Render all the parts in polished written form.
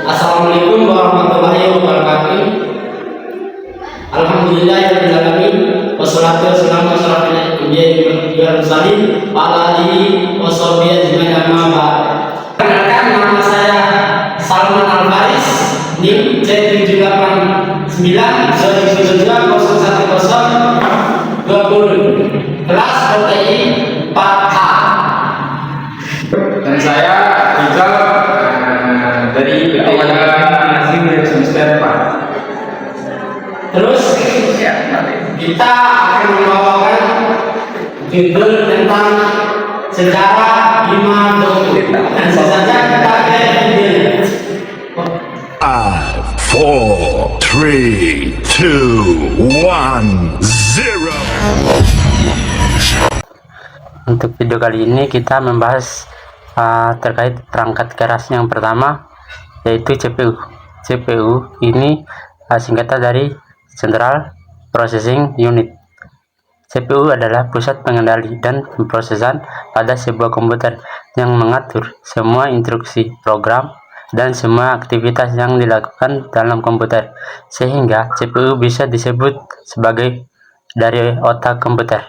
Assalamualaikum warahmatullahi wabarakatuh. Alhamdulillahirobbilalamin. Wassalatu wassalamu ala asyrofil anbiya'i wal mursalin wa ala alihi washabihi ajmain, amma ba'd. Perkenalkan, nama saya Salman Al-Faris, NIM C782-2022-011020, kelas OTI 4A. Dan saya Rizal dari PTIK Nasir semester 4. Terus kita akan membawakan judul tentang sejarah Bima Doku. Dan saja kita ke video. 5, 4, 3, 2, 1, 0. Untuk video kali ini kita membahas terkait perangkat keras yang pertama, yaitu CPU. CPU ini singkatan dari Central Processing Unit. CPU adalah pusat pengendali dan pemrosesan pada sebuah komputer yang mengatur semua instruksi program dan semua aktivitas yang dilakukan dalam komputer, sehingga CPU bisa disebut sebagai dari otak komputer.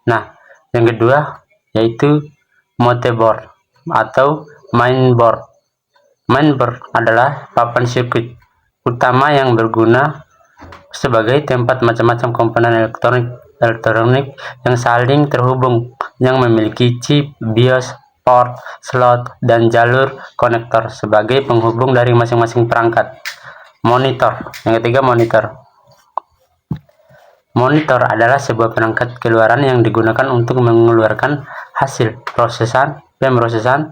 Nah, yang kedua yaitu motherboard atau mainboard. Mainboard adalah papan sirkuit utama yang berguna sebagai tempat macam-macam komponen elektronik yang saling terhubung, yang memiliki chip, BIOS, port, slot, dan jalur konektor sebagai penghubung dari masing-masing perangkat. Monitor. Yang ketiga, monitor. Monitor adalah sebuah perangkat keluaran yang digunakan untuk mengeluarkan hasil pemrosesan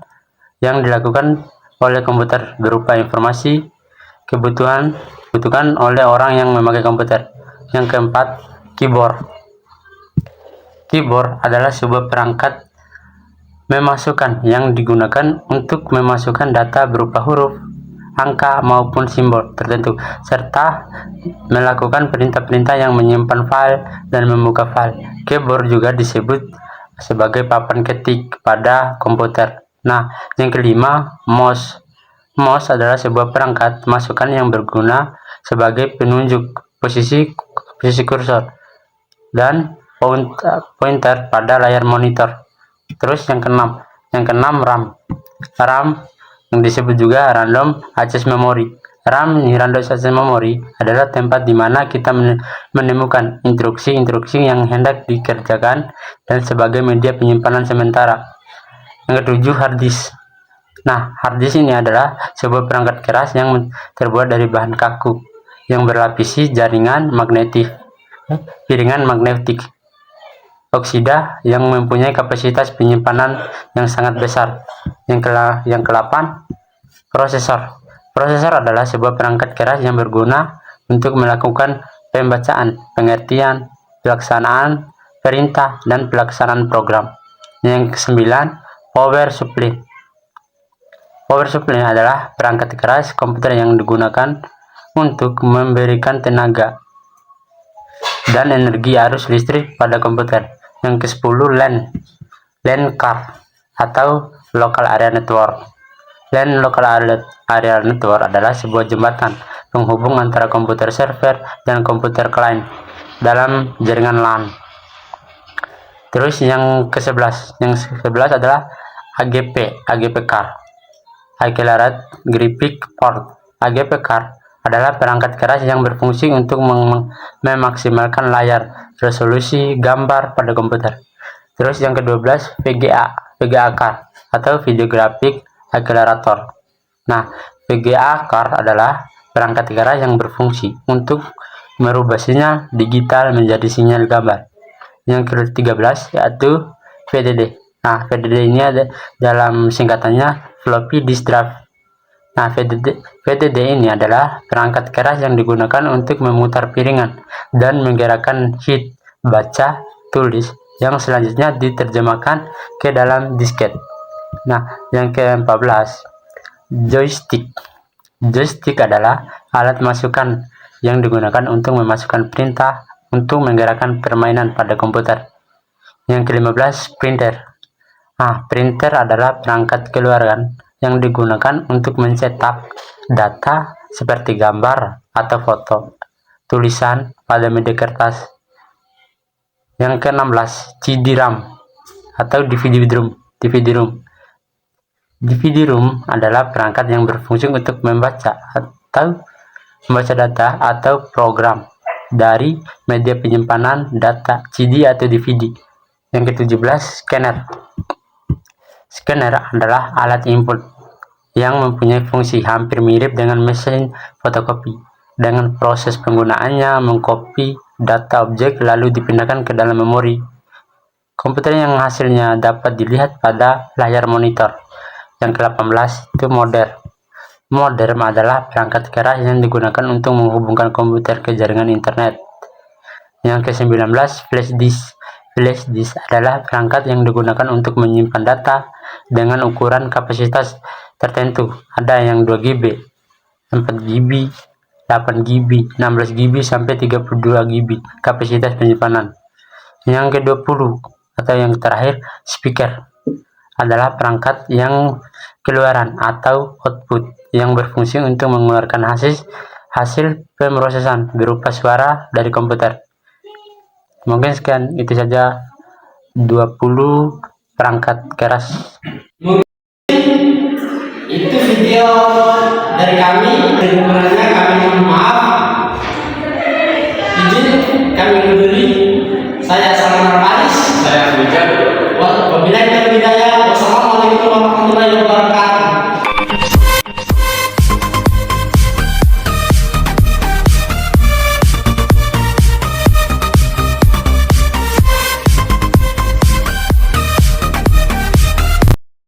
yang dilakukan oleh komputer berupa informasi dibutuhkan oleh orang yang memakai komputer. Yang keempat, keyboard. Keyboard adalah sebuah perangkat memasukkan yang digunakan untuk memasukkan data berupa huruf, angka maupun simbol tertentu, serta melakukan perintah-perintah yang menyimpan file dan membuka file. Keyboard juga disebut sebagai papan ketik pada komputer. Nah, yang kelima, mouse. Mouse adalah sebuah perangkat masukan yang berguna sebagai penunjuk posisi kursor dan pointer pada layar monitor. Terus yang keenam, RAM. RAM yang disebut juga random access memory. RAM, random access memory, adalah tempat di mana kita menemukan instruksi-instruksi yang hendak dikerjakan dan sebagai media penyimpanan sementara. Yang ketujuh, hard disk. Nah, hard disk ini adalah sebuah perangkat keras yang terbuat dari bahan kaku yang berlapisi jaringan magnetik oksida yang mempunyai kapasitas penyimpanan yang sangat besar. Yang ke-8, prosesor. Prosesor adalah sebuah perangkat keras yang berguna untuk melakukan pembacaan, pengertian, pelaksanaan perintah, dan pelaksanaan program. Yang ke-9, power supply. Power supply adalah perangkat keras komputer yang digunakan untuk memberikan tenaga dan energi arus listrik pada komputer. Yang ke-10, LAN card atau local area network. LAN local area network adalah sebuah jembatan penghubung antara komputer server dan komputer client dalam jaringan LAN. Terus yang ke-11 adalah AGP card. Accelerated Graphics Port. AGP card adalah perangkat keras yang berfungsi untuk memaksimalkan layar resolusi gambar pada komputer. Terus yang ke-12, VGA card atau Video Graphic Accelerator. Nah, VGA card adalah perangkat keras yang berfungsi untuk merubah sinyal digital menjadi sinyal gambar. Yang ke-13 yaitu VDD. Nah, VDD ini ada dalam singkatannya floppy disk drive. Nah, VDD ini adalah perangkat keras yang digunakan untuk memutar piringan dan menggerakkan head baca tulis yang selanjutnya diterjemahkan ke dalam disket. Nah, yang ke-14, joystick. Joystick adalah alat masukan yang digunakan untuk memasukkan perintah untuk menggerakkan permainan pada komputer. Yang ke-15, printer. Printer adalah perangkat keluaran yang digunakan untuk mencetak data seperti gambar atau foto, tulisan pada media kertas. Yang ke-16, CD-ROM atau DVD-ROM. DVD-ROM adalah perangkat yang berfungsi untuk membaca data atau program dari media penyimpanan data CD atau DVD. Yang ke-17, scanner. Scanner adalah alat input yang mempunyai fungsi hampir mirip dengan mesin fotokopi. Dengan proses penggunaannya mengcopy data objek lalu dipindahkan ke dalam memori komputer yang hasilnya dapat dilihat pada layar monitor. Yang ke-18 itu modem. Modem adalah perangkat keras yang digunakan untuk menghubungkan komputer ke jaringan internet. Yang ke-19 flash disk. Flash disk adalah perangkat yang digunakan untuk menyimpan data dengan ukuran kapasitas tertentu. Ada yang 2 GB, 4 GB, 8 GB, 16 GB sampai 32 GB kapasitas penyimpanan. Yang ke-20 atau yang terakhir, speaker adalah perangkat yang keluaran atau output yang berfungsi untuk mengeluarkan hasil pemrosesan berupa suara dari komputer. Mungkin sekian itu saja 20 perangkat keras. Itu video dari kami.